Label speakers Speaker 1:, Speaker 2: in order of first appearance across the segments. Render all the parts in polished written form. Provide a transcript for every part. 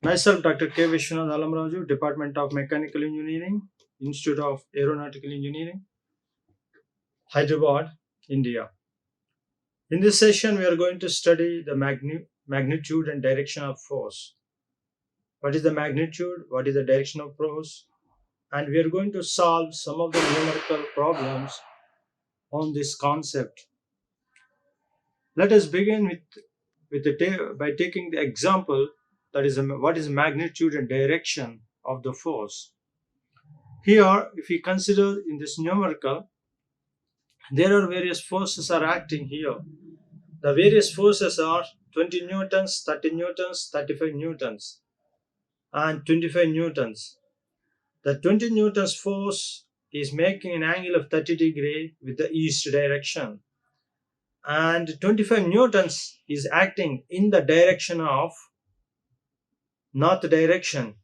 Speaker 1: Myself, Dr. K. Viswanath Allamraju, Department of Mechanical Engineering, Institute of Aeronautical Engineering, Hyderabad, India. In this session, we are going to study the magnitude and direction of force. What is the magnitude? What is the direction of force? And we are going to solve some of the numerical problems on this concept. Let us begin by taking the example, that is what is magnitude and direction of the force. Here, if we consider in this numerical, there are various forces are acting here. The various forces are 20 newtons, 30 newtons, 35 newtons, and 25 newtons. The 20 newtons force is making an angle of 30 degree with the east direction, and 25 newtons is acting in the direction of north direction,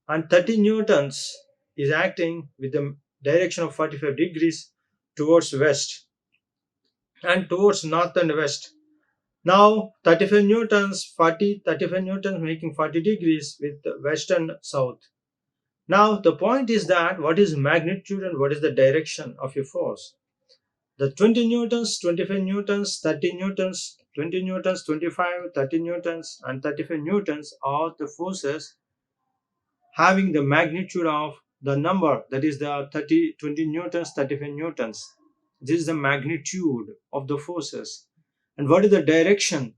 Speaker 1: and 30 newtons is acting with the direction of 45 degrees towards west and towards north and west. Now 35 newtons, 35 newtons making 40 degrees with west and south. Now the point is that what is magnitude and what is the direction of your force. The 20 newtons, 25 newtons, 30 newtons, 20 newtons, 25, 30 newtons and 35 newtons are the forces having the magnitude of the number, that is the 20 newtons, 35 newtons. This is the magnitude of the forces. And what is the direction?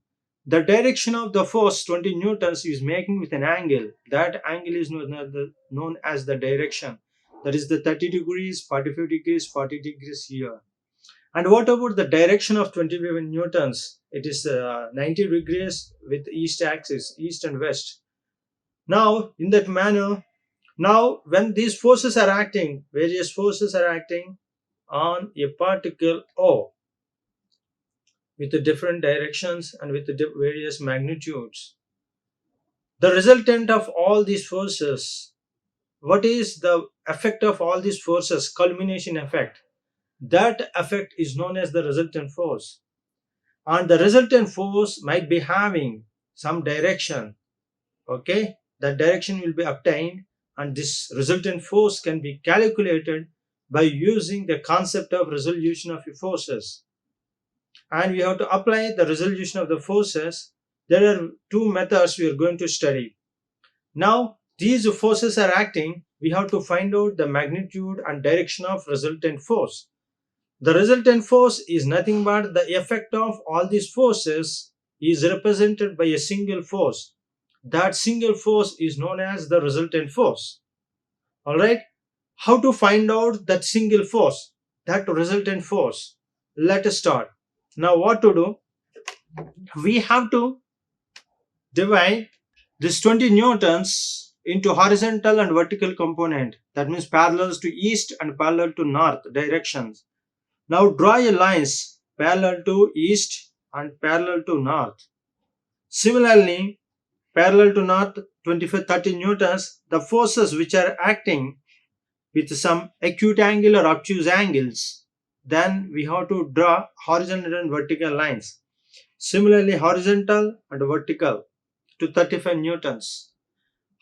Speaker 1: The direction of the force 20 newtons is making with an angle. That angle is known as the direction. That is the 30 degrees, 45 degrees, 40 degrees here. And what about the direction of 25 newtons? It is 90 degrees with east axis, east and west. Now, in that manner, now when these forces are acting, various forces are acting on a particle O with the different directions and with the various magnitudes. The resultant of all these forces, what is the effect of all these forces? Culmination effect. That effect is known as the resultant force. And the resultant force might be having some direction. Okay, that direction will be obtained, and this resultant force can be calculated by using the concept of resolution of forces. And we have to apply the resolution of the forces. There are two methods we are going to study. Now these forces are acting, we have to find out the magnitude and direction of resultant force. The resultant force is nothing but the effect of all these forces is represented by a single force. That single force is known as the resultant force. Alright, how to find out that single force, that resultant force? Let us start. Now what to do? We have to divide this 20 newtons into horizontal and vertical component. That means parallels to east and parallel to north directions. Now draw a lines parallel to east and parallel to north. Similarly, parallel to north 25-30 newtons, the forces which are acting with some acute angle or obtuse angles, then we have to draw horizontal and vertical lines. Similarly, horizontal and vertical to 35 newtons.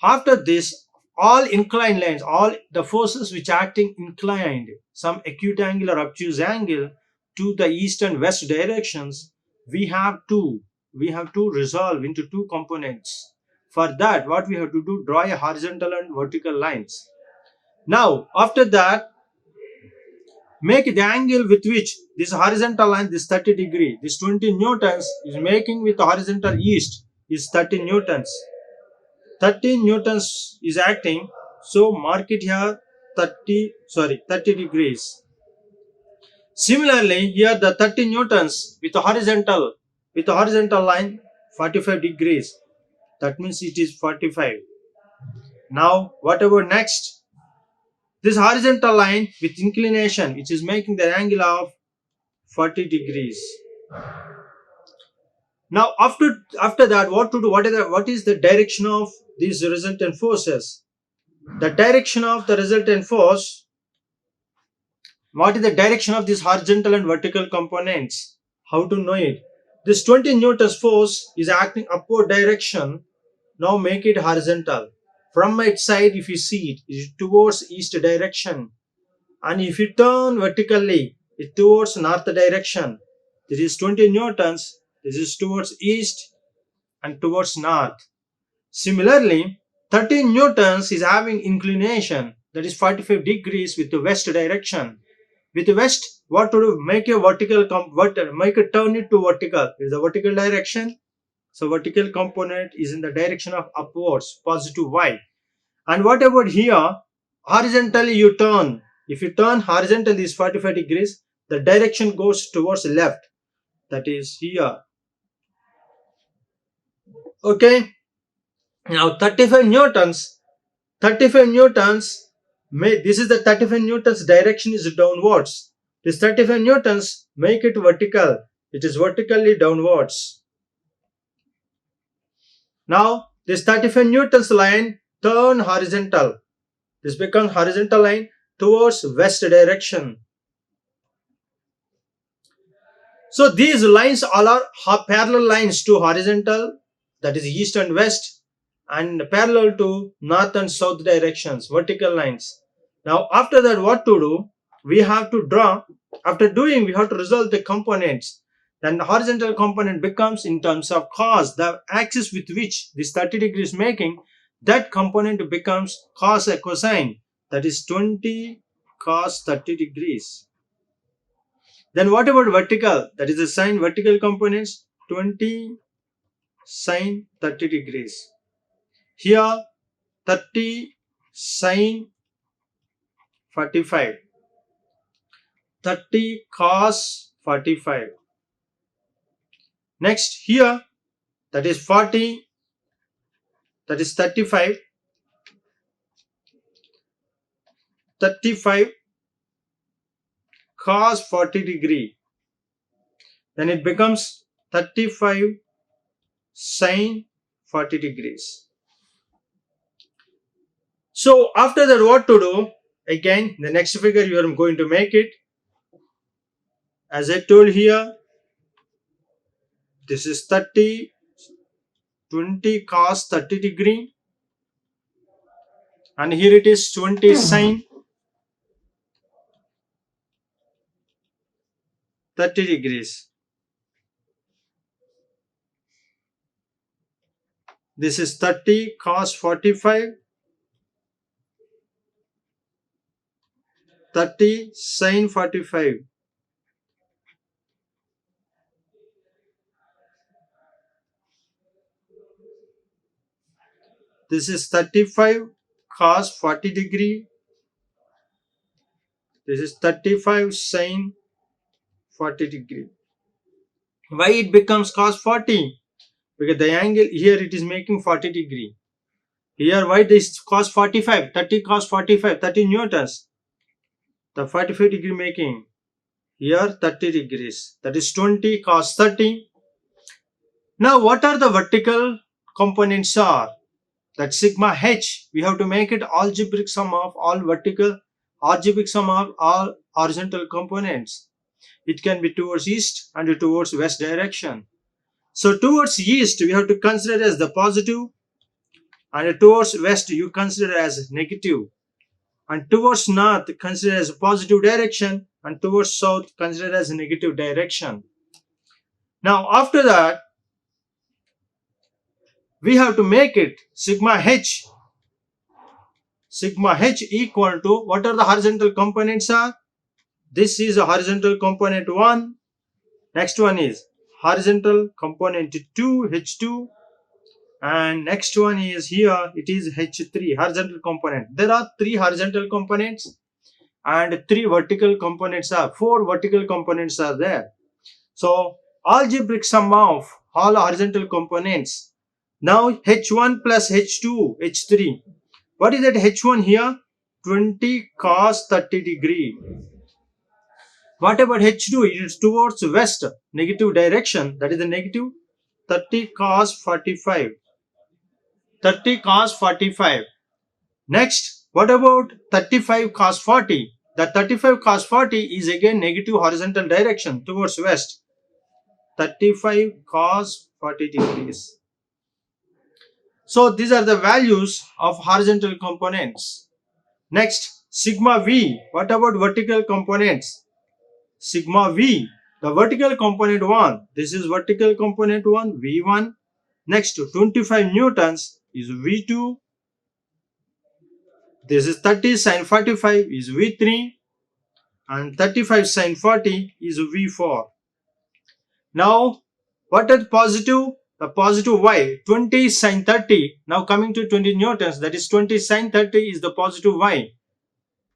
Speaker 1: After this, all inclined lines, all the forces which are acting inclined, some acute angle or obtuse angle to the east and west directions, we have to resolve into two components. For that, what we have to do, draw a horizontal and vertical lines. Now, after that, make the angle with which this horizontal line, this 30 degree, this 20 newtons is making with the horizontal east is 30 newtons. 30 newtons is acting, so mark it here 30 degrees. Similarly, here the 30 newtons with the horizontal line 45 degrees. That means it is 45. Now what about next? This horizontal line with inclination, which is making the angle of 40 degrees. Now after that, what to do? What is the direction of these resultant forces? The direction of the resultant force, what is the direction of these horizontal and vertical components? How to know it? This 20 newtons force is acting upward direction, Now make it horizontal. From its side, if you see it, it is towards east direction. And if you turn vertically, it towards north direction. This is 20 newtons. This is towards east and towards north. Similarly, 13 newtons is having inclination, that is 45 degrees with the west direction. With the west, what to do? Make a vertical, make a turn it to vertical. It is the vertical direction. So vertical component is in the direction of upwards, positive y. And what about here? Horizontally you turn. If you turn horizontally is 45 degrees, the direction goes towards left. That is here. Okay. Now 35 newtons. 35 newtons. This is the 35 newtons direction is downwards. This 35 newtons make it vertical. It is vertically downwards. Now this 35 newtons line turn horizontal. This becomes horizontal line towards west direction. So these lines all are parallel lines to horizontal, that is east and west, and parallel to north and south directions, vertical lines. Now after that what to do? We have to draw. After doing, we have to resolve the components. Then the horizontal component becomes in terms of cos, the axis with which this 30 degrees making, that component becomes cos a cosine, that is 20 cos 30 degrees. Then what about vertical? That is the sine vertical components, 20 sine 30 degrees. Here 30 sine 45. 30 cos 45. Next here, that is 40, that is 35. 35 cos 40 degree. Then it becomes 35 sine 40 degrees. So after that what to do? Again, the next figure you are going to make it. As I told here, this is 30, 20 cos 30 degree. And here it is 20 sine 30 degrees. This is 30 cos 45. 30 sine 45. This is 35 cos 40 degree. This is 35 sine 40 degree. Why it becomes cos 40? Because the angle here it is making 40 degree. Here why this cos 45? 30 cos 45, 30 newtons. The 45 degree making. Here 30 degrees. That is 20 cos 30. Now what are the vertical components are? That sigma h, we have to make it algebraic sum of all vertical, algebraic sum of all horizontal components. It can be towards east and towards west direction. So towards east we have to consider as the positive, and towards west you consider as negative, and towards north consider as positive direction, and towards south consider as negative direction. Now after that we have to make it sigma h equal to, what are the horizontal components are? This is a horizontal component 1. Next one is horizontal component 2, h2. And next one is here, it is h3, horizontal component. There are 3 horizontal components and 3 vertical components are, 4 vertical components are there. So algebraic sum of all horizontal components. Now h1 plus h2, h3. What is that h1 here? 20 cos 30 degree. What about h2? It is towards west, negative direction. That is the negative 30 cos 45. 30 cos 45. Next, what about 35 cos 40? The 35 cos 40 is again negative horizontal direction towards west. 35 cos 40 degrees. So these are the values of horizontal components. Next, sigma v. What about vertical components? Sigma v, the vertical component 1. This is vertical component 1, V1. Next, 25 newtons is V2. This is 30 sine 45 is V3. And 35 sine 40 is V4. Now, what is positive? The positive y, 20 sine 30. Now coming to 20 newtons, that is 20 sine 30 is the positive y.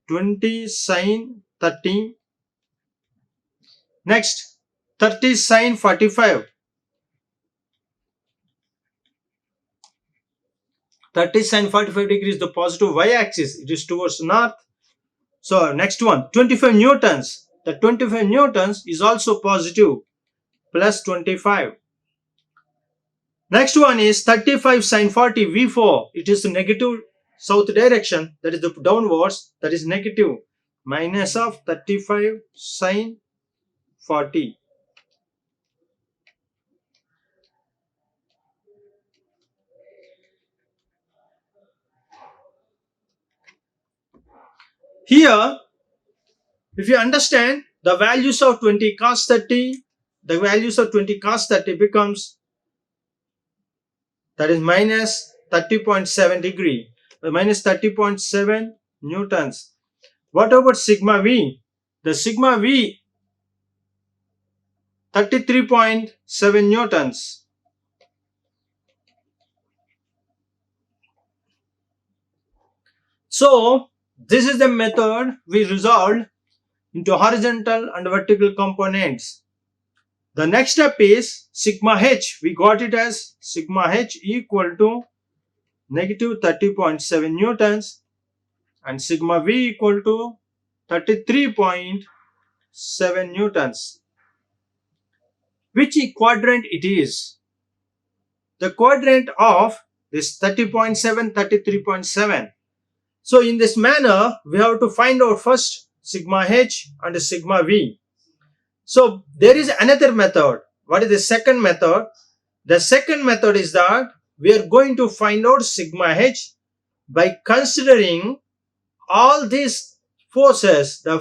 Speaker 1: 20 sine 30. Next, 30 sine 45. 30 sine 45 degrees, the positive y-axis, it is towards north. So next one, 25 newtons. The 25 newtons is also positive, plus 25. Next one is 35 sine 40 V4. It is the negative south direction, that is the downwards, that is negative, minus of 35 sine 40. Here, if you understand the values of 20 cos 30, the values of 20 cos 30 becomes, that is minus 30.7 degree, minus 30.7 newtons. What about sigma v? The sigma v, 33.7 newtons. So this is the method we resolved into horizontal and vertical components. The next step is sigma h. We got it as sigma h equal to negative 30.7 newtons and sigma v equal to 33.7 newtons. Which quadrant it is? The quadrant of this 30.7, 33.7. So in this manner, we have to find out first sigma h and sigma v. So there is another method. What is the second method? The second method is that we are going to find out sigma h by considering all these forces, the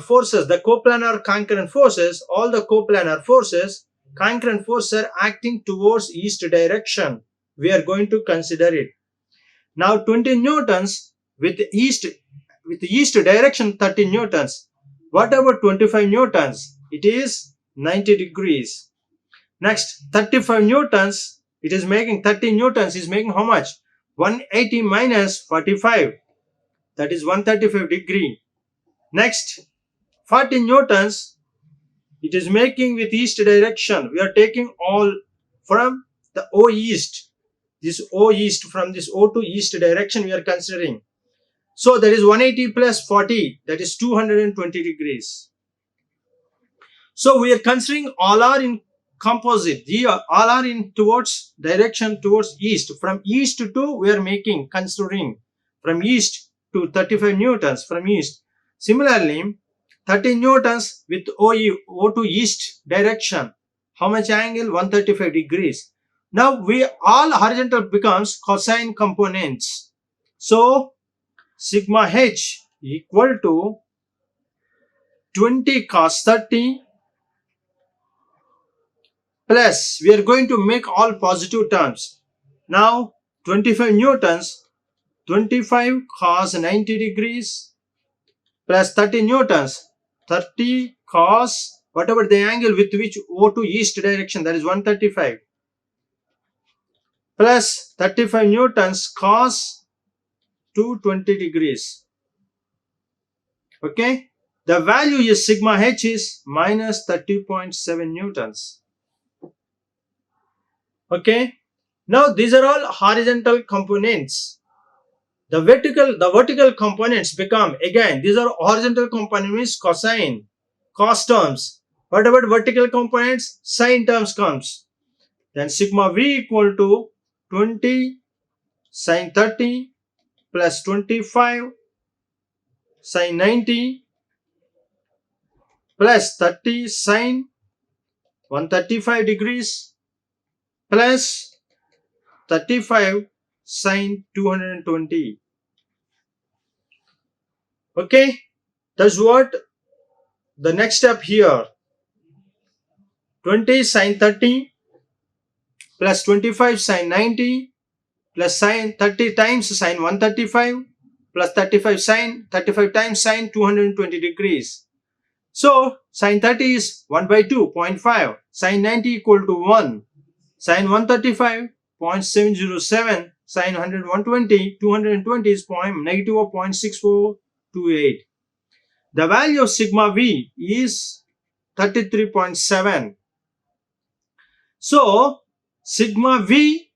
Speaker 1: coplanar concurrent forces, all the coplanar forces, concurrent forces are acting towards east direction. We are going to consider it. Now 20 newtons with east direction 30 newtons. What about 25 newtons? It is 90 degrees. Next, 35 newtons, it is making 30 newtons is making how much? 180 minus 45, that is 135 degree. Next, 40 newtons, it is making with east direction. We are taking all from the O east. This O east, from this O to east direction we are considering. So that is 180 plus 40, that is 220 degrees. So we are considering all are in composite. All are in towards direction towards east. From east to we are making, considering from east to 35 newtons from east. Similarly, 30 newtons with O to east direction. How much angle? 135 degrees. Now we all horizontal becomes cosine components. So sigma h equal to 20 cos 30 plus, we are going to make all positive terms. Now 25 newtons, 25 cos 90 degrees plus 30 newtons, 30 cos, whatever the angle with which O to east direction, that is 135, plus 35 newtons cos 220 degrees. Okay, the value is sigma h is minus 30.7 newtons. Okay, now these are all horizontal components. The vertical components become, again, these are horizontal components, cosine, cos terms. What about vertical components? Sine terms comes. Then sigma v equal to 20 sine 30 plus 25 sine 90 plus 30 sine 135 degrees plus 35 sine 220. Okay, that's what the next step here. 20 sine 30 plus 25 sine 90 plus sine 30 times sine 135 plus 35 times sine 220 degrees. So sine 30 is 1 by 2, 0.5. Sine 90 equal to 1. Sine 135, 0.707. Sine 120, 220 is negative of 0.6428. The value of sigma v is 33.7. So sigma v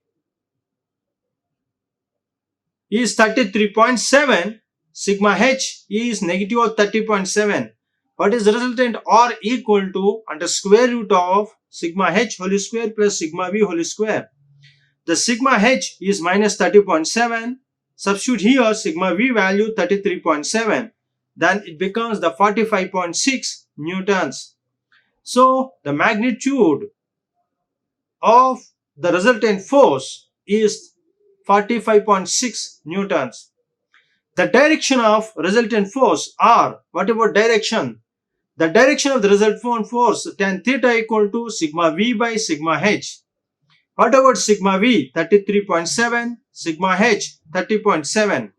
Speaker 1: is 33.7. Sigma h is negative of 30.7. What is the resultant? R equal to under square root of sigma h whole square plus sigma v whole square. The sigma h is minus 30.7. Substitute here sigma v value 33.7. Then it becomes the 45.6 newtons. So the magnitude of the resultant force is 45.6 newtons. The direction of resultant force R. What about direction? The direction of the resultant force tan theta equal to sigma v by sigma h. What about sigma v? 33.7, sigma h 30.7.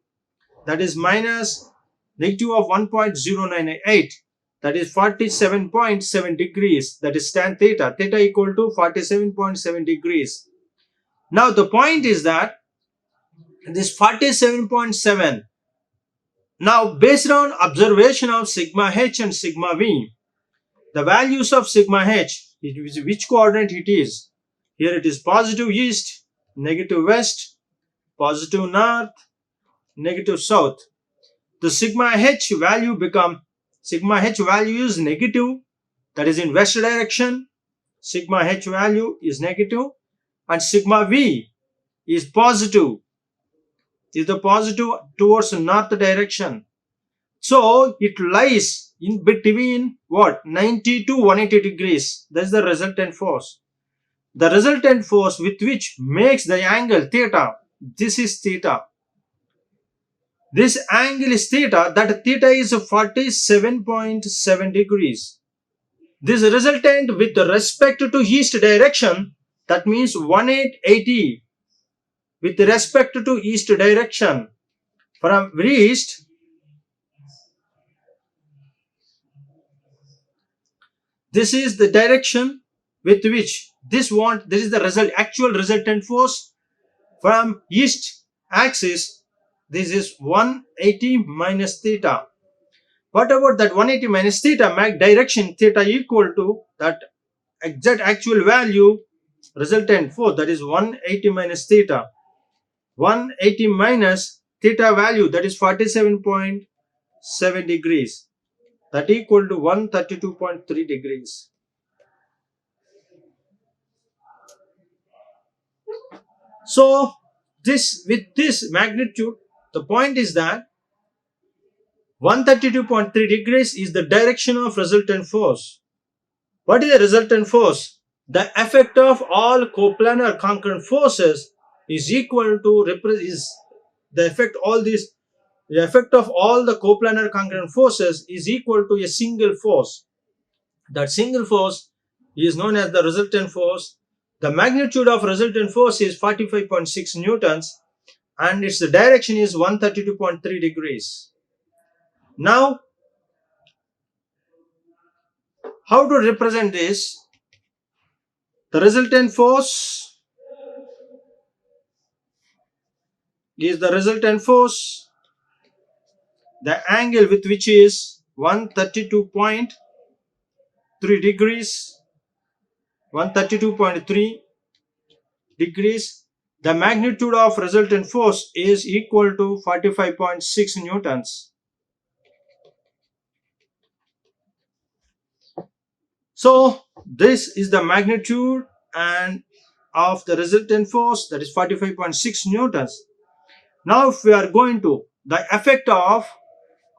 Speaker 1: That is minus negative of 1.098. That is 47.7 degrees. That is tan theta. Theta equal to 47.7 degrees. Now the point is that this 47.7. Now based on observation of sigma h and sigma v, the values of sigma h, which coordinate it is? Here it is positive east, negative west, positive north, negative south. The sigma h value is negative, that is in west direction. Sigma h value is negative, and sigma v is positive, towards north direction. So it lies in between what? 90 to 180 degrees. That's the resultant force. The resultant force with which makes the angle theta. This is theta. This angle is theta. That theta is 47.7 degrees. This resultant with respect to east direction, that means 1880 with respect to east direction. From east, this is the direction with which this is the actual resultant force from east axis. This is 180 minus theta. What about that 180 minus theta? Make direction theta equal to that exact actual value resultant force, that is 180 minus theta. 180 minus theta value, that is 47.7 degrees. That equal to 132.3 degrees. So with this magnitude, the point is that 132.3 degrees is the direction of resultant force. What is the resultant force? The effect of all coplanar concurrent forces is equal to the effect of all the coplanar concurrent forces is equal to a single force. That single force is known as the resultant force. The magnitude of resultant force is 45.6 newtons and its direction is 132.3 degrees. Now, how to represent this? The resultant force is the angle with which is 132.3 degrees. 132.3 degrees. The magnitude of resultant force is equal to 45.6 newtons. So this is the magnitude and of the resultant force, that is 45.6 newtons. Now if we are going to the effect of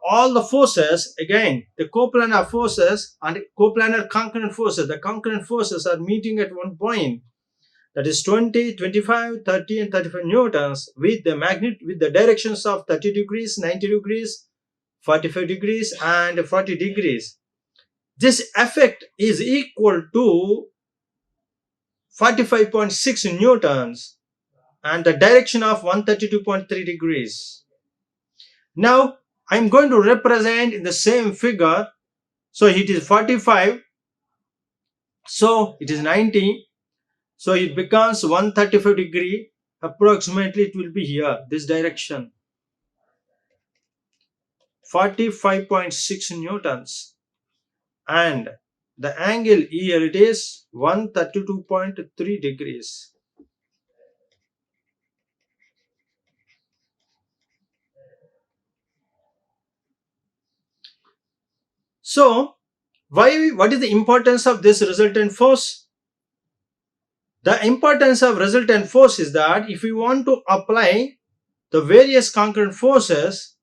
Speaker 1: all the forces, again the coplanar forces and coplanar concurrent forces, the concurrent forces are meeting at one point. that is 20, 25, 30 and 35 newtons with the directions of 30 degrees, 90 degrees, 45 degrees and 40 degrees. This effect is equal to 45.6 newtons and the direction of 132.3 degrees. Now I'm going to represent in the same figure. So it is 45, so it is 90, so it becomes 135 degree. Approximately it will be here, this direction, 45.6 newtons, and the angle here it is 132.3 degrees. So what is the importance of this resultant force? The importance of resultant force is that if we want to apply the various concurrent forces,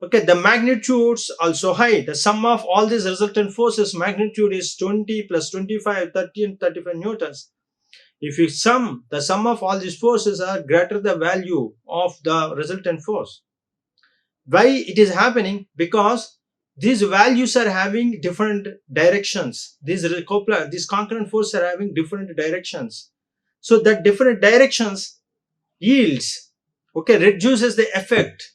Speaker 1: okay, the magnitudes also high. The sum of all these resultant forces magnitude is 20 plus 25, 30 and 35 newtons. If you sum, the sum of all these forces are greater the value of the resultant force. Why it is happening? Because these values are having different directions. These concurrent forces are having different directions. So that different directions yields, okay, reduces the effect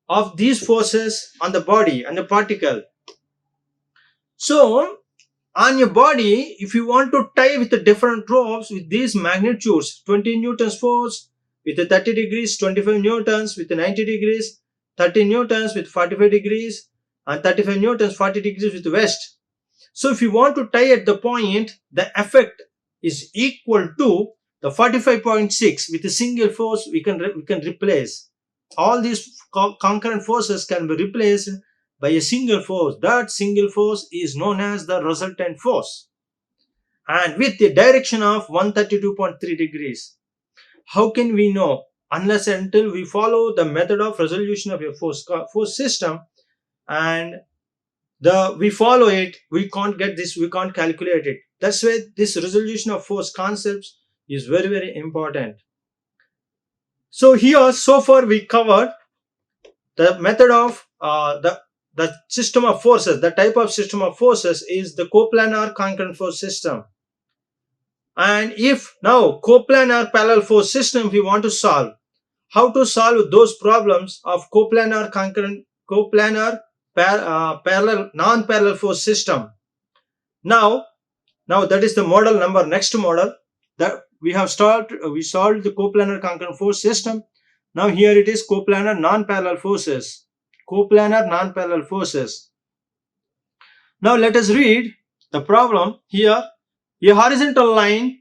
Speaker 1: of these forces on the body and the particle. So on your body, if you want to tie with the different ropes with these magnitudes, 20 newtons force with the 30 degrees, 25 newtons with the 90 degrees, 30 newtons with 45 degrees and 35 newtons 40 degrees with west. So if you want to tie at the point, the effect is equal to the 45.6 with a single force. We can replace all these concurrent forces can be replaced by a single force. That single force is known as the resultant force, and with the direction of 132.3 degrees. How can we know? Unless and until we follow the method of resolution of a force system, and we follow it, we can't get this, we can't calculate it. That's why this resolution of force concepts is very, very important. So here, so far we covered the method of the system of forces. The type of system of forces is the coplanar concurrent force system. And if now coplanar parallel force system we want to solve, how to solve those problems of coplanar parallel non-parallel force system? Now that is the model number. Next model that we solved the coplanar concurrent force system. Now here it is coplanar non-parallel forces. Coplanar non-parallel forces. Now let us read the problem here. A horizontal line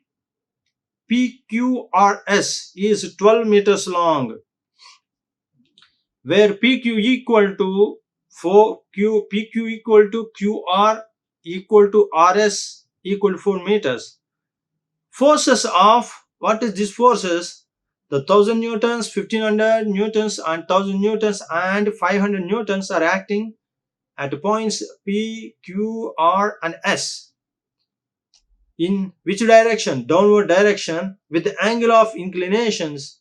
Speaker 1: PQRS is 12 meters long, where PQ equal to PQ equal to QR equal to RS equal to 4 meters. Forces of, what is these forces? The 1000 newtons, 1500 newtons and 1000 newtons and 500 newtons are acting at points P, Q, R and S. In which direction? Downward direction with the angle of inclinations.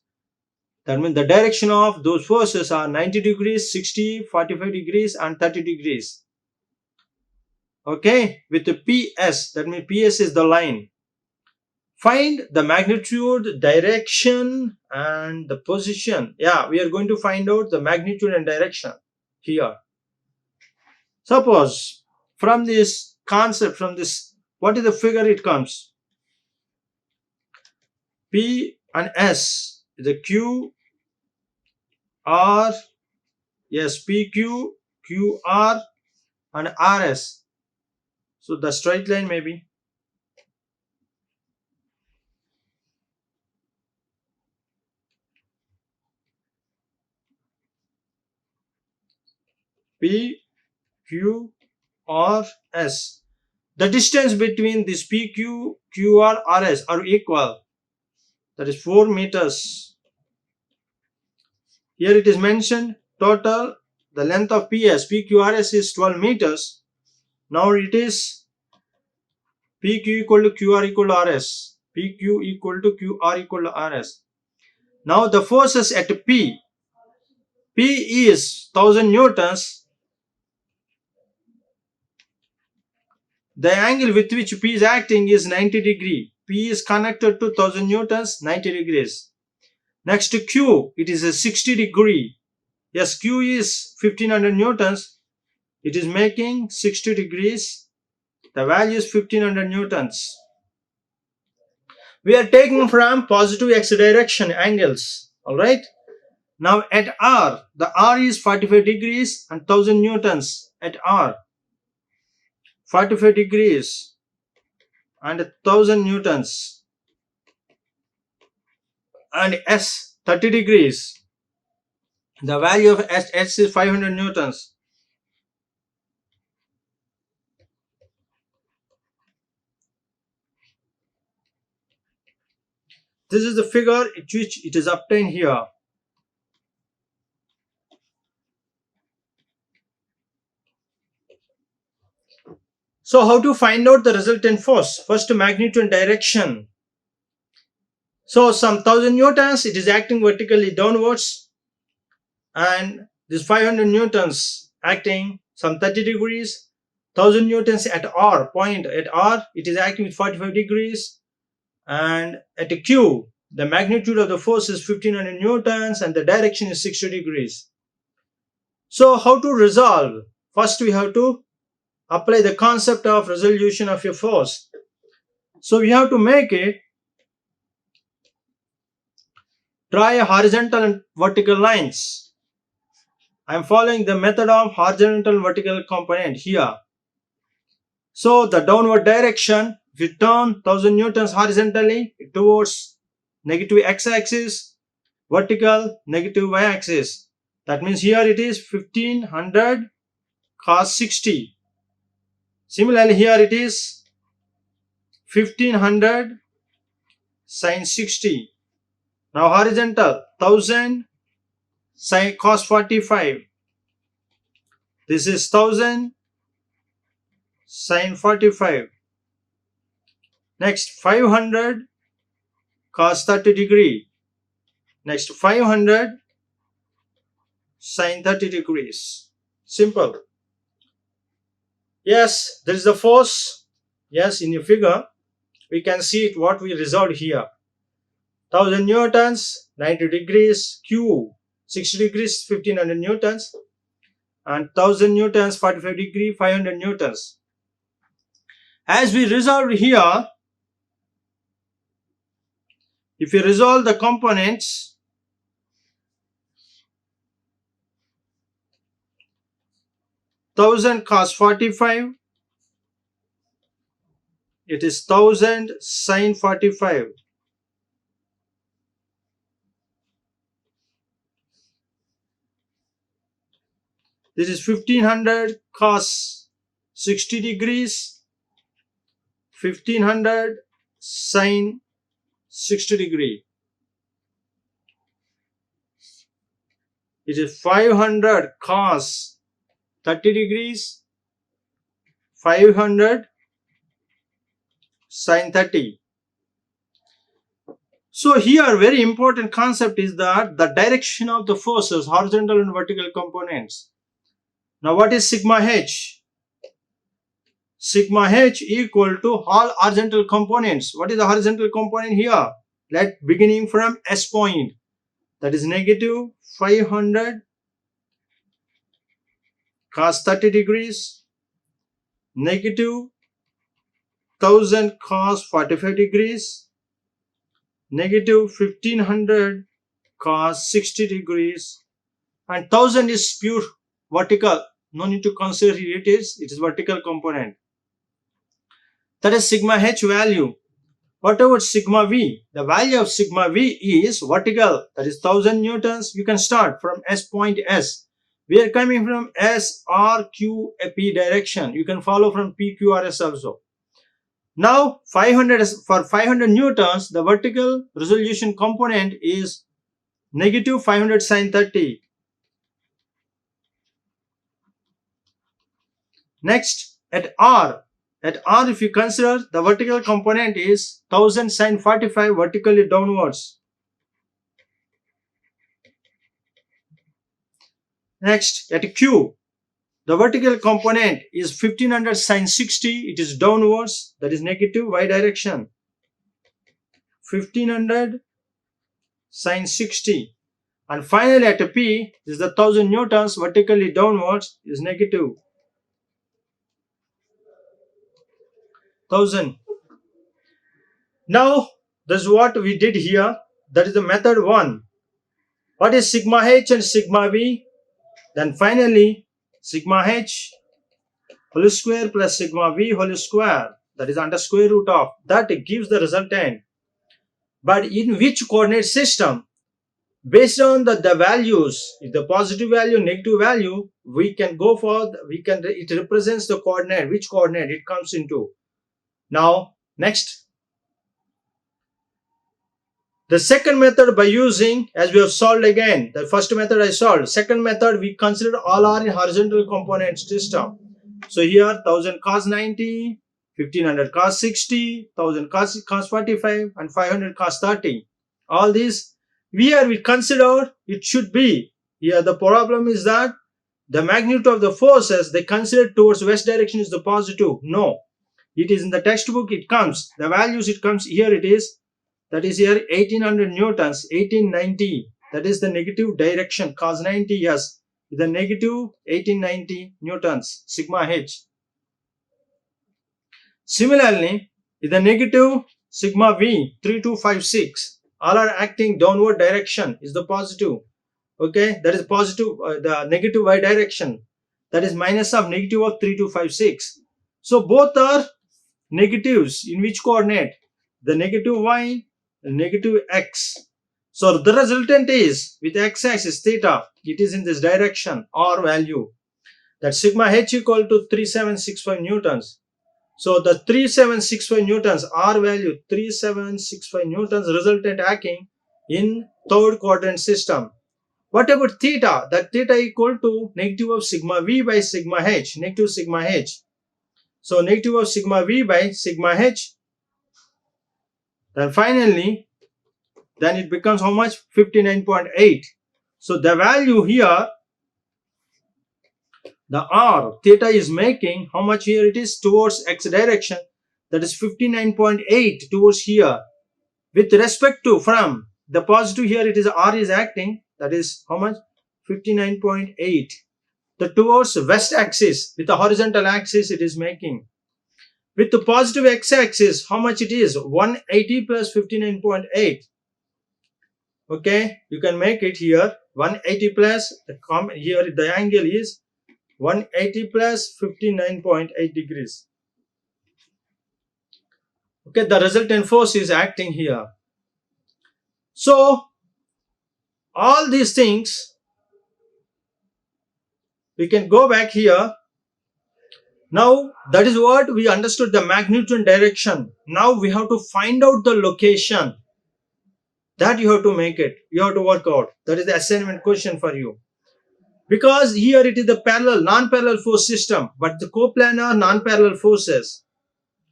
Speaker 1: That means the direction of those forces are 90 degrees, 60, 45 degrees and 30 degrees. Okay, with the PS, that means PS is the line. Find the magnitude, direction and the position. Yeah, we are going to find out the magnitude and direction here. Suppose from this concept, from this, what is the figure it comes? P and S, the Q, R, yes, PQ, QR and RS. So the straight line maybe. P, Q, R, S. The distance between this PQ, QR, RS are equal. That is 4 meters. Here it is mentioned total the length of PS, PQRS is 12 meters. Now it is PQ equal to QR equal to RS. PQ equal to QR equal to RS. Now the forces at P is 1000 newtons. The angle with which P is acting is 90 degree. P is connected to 1000 newtons, 90 degrees. Next to Q, it is a 60 degree. Yes, Q is 1500 newtons. It is making 60 degrees. The value is 1500 newtons. We are taking from positive x direction angles. Alright. Now at R, the R is 45 degrees and 1000 newtons at R. 45 degrees and 1000 newtons. And S 30 degrees. The value of S is 500 newtons. This is the figure which it is obtained here. So how to find out the resultant force? First, magnitude and direction. So some 1000 newtons, it is acting vertically downwards, and this 500 newtons acting some 30 degrees. 1000 newtons at R, point at R, it is acting with 45 degrees, and at Q, the magnitude of the force is 1500 newtons and the direction is 60 degrees. So how to resolve? First we have to apply the concept of resolution of a force. So we have to make it, draw a horizontal and vertical lines. I am following the method of horizontal and vertical component here. So the downward direction, if you turn 1000 newtons horizontally towards negative x-axis, vertical negative y-axis. That means here it is 1500 cos 60. Similarly here it is 1500 sin 60. Now horizontal 1000 sin cos 45. This is 1000 sin 45. Next 500 cos 30 degree. Next 500 sin 30 degrees. Simple. Yes, there is the force. Yes, in the figure we can see it what we resolved here. 1000 newtons, 90 degrees, Q 60 degrees, 1500 newtons, and 1000 newtons, 45 degree, 500 newtons. As we resolved here, if you resolve the components, thousand cos 45, it is 1000 sin 45. This is 1500 cos 60 degrees, 1500 sin 60 degree. It is 500 cos 30 degrees, 500 sin 30. So here very important concept is that the direction of the forces, horizontal and vertical components. Now what is sigma h? Sigma h equal to all horizontal components. What is the horizontal component here? Let beginning from S point, that is negative 500 cos 30 degrees, negative 1000 cos 45 degrees, negative 1500 cos 60 degrees, and 1000 is pure vertical. No need to consider it is vertical component. That is sigma h value. What about sigma v? The value of sigma v is vertical, that is 1000 newtons. You can start from S point S. We are coming from S, R, Q, P direction. You can follow from P, Q, R, S also. Now 500 for 500 newtons, the vertical resolution component is negative 500 sin 30. Next at R, At R, if you consider the vertical component is 1000 sine 45 vertically downwards. Next, at Q, the vertical component is 1500 sine 60, it is downwards, that is negative y direction. 1500 sine 60. And finally at P is the 1000 newtons vertically downwards is negative 1000. Now, this is what we did here. That is the method 1. What is sigma h and sigma v? Then finally, sigma h whole square plus sigma v whole square, that is under square root of, that gives the resultant. But in which coordinate system? Based on the values, if the positive value, negative value, we can go for, it represents the coordinate, which coordinate it comes into. Now, next. The second method by using, as we have solved again, the first method I solved. Second method, we consider all are in horizontal component system. So here 1000 cos 90, 1500 cos 60, 1000 cos 45 and 500 cos 30. All these we consider it should be. Here the problem is that the magnitude of the forces they consider towards west direction is the positive. No, it is in the textbook it comes. The values it comes here it is. That is here 1800 newtons, 1890. That is the negative direction. Cos 90, yes. The negative 1890 newtons, sigma h. Similarly, the negative sigma v, 3256. All are acting downward direction is the positive. Okay, that is positive, the negative y direction. That is minus of negative of 3256. So both are negatives. In which coordinate? The negative y, negative x. So the resultant is with x-axis theta, it is in this direction, r value. That sigma h equal to 3765 newtons. So the 3765 newtons, r value 3765 newtons resultant acting in third quadrant system. What about theta? That theta equal to negative of sigma v by sigma h, negative sigma h. So negative of sigma v by sigma h. Then finally, then it becomes how much? 59.8. So the value here, the r, theta is making, how much here it is towards x direction, that is 59.8 towards here. With respect to from the positive here it is r is acting, that is how much? 59.8. The towards west axis with the horizontal axis it is making. With the positive x-axis, how much it is? 180 plus 59.8. Okay, you can make it here 180 plus here the angle is 180 plus 59.8 degrees. Okay, the resultant force is acting here. So all these things we can go back here. Now that is what we understood, the magnitude and direction. Now we have to find out the location. That you have to make it. You have to work out. That is the assignment question for you. Because here it is the parallel, non-parallel force system, but the coplanar non-parallel forces.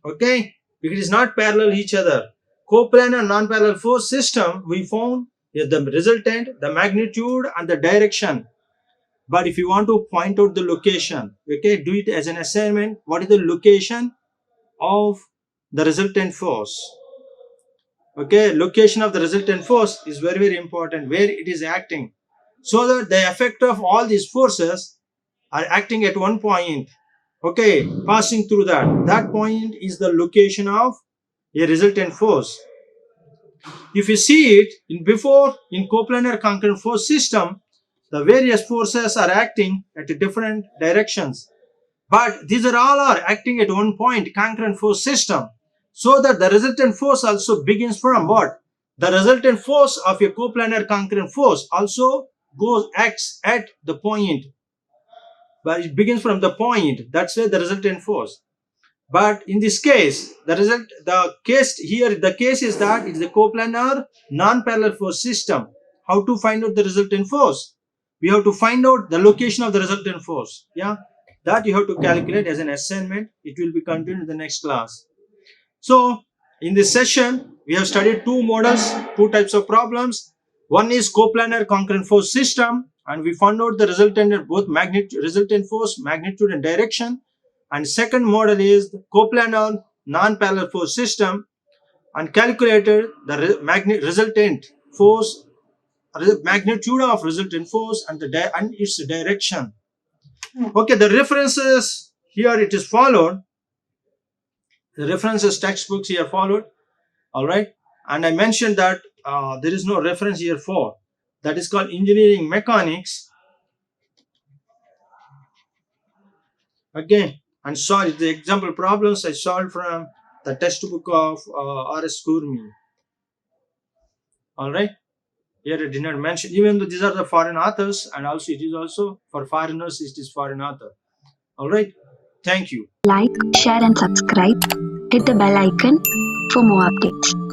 Speaker 1: Okay, it is not parallel each other. Coplanar non-parallel force system, we found the resultant, the magnitude and the direction. But if you want to point out the location, okay, do it as an assignment. What is the location of the resultant force? Okay, location of the resultant force is very, very important, where it is acting. So that the effect of all these forces are acting at one point. Okay, passing through that point is the location of a resultant force. If you see it in coplanar concurrent force system, the various forces are acting at different directions, but these are all acting at one point, concurrent force system. So that the resultant force also begins from what? The resultant force of a coplanar concurrent force also acts at the point, but it begins from the point. That's where the resultant force. But in this case, the case is that it's the coplanar non-parallel force system. How to find out the resultant force? We have to find out the location of the resultant force. Yeah. that you have to calculate as an assignment. It will be continued in the next class. So in this session, we have studied two models, two types of problems. One is coplanar concurrent force system, and we found out the resultant in both resultant force, magnitude and direction. And second model is the coplanar non-parallel force system, and calculated the resultant force, magnitude of resultant force, and and its direction. Okay, the references here it is followed. The references textbooks here followed. All right, and I mentioned that there is no reference here for that is called engineering mechanics. Again, and sorry, the example problems I solved from the textbook of R.S. Kurmi. All right, here I did not mention, even though these are the foreign authors, and also it is also for foreigners, it is foreign author. All right, thank you.
Speaker 2: Like, share and subscribe. Hit the bell icon for more updates.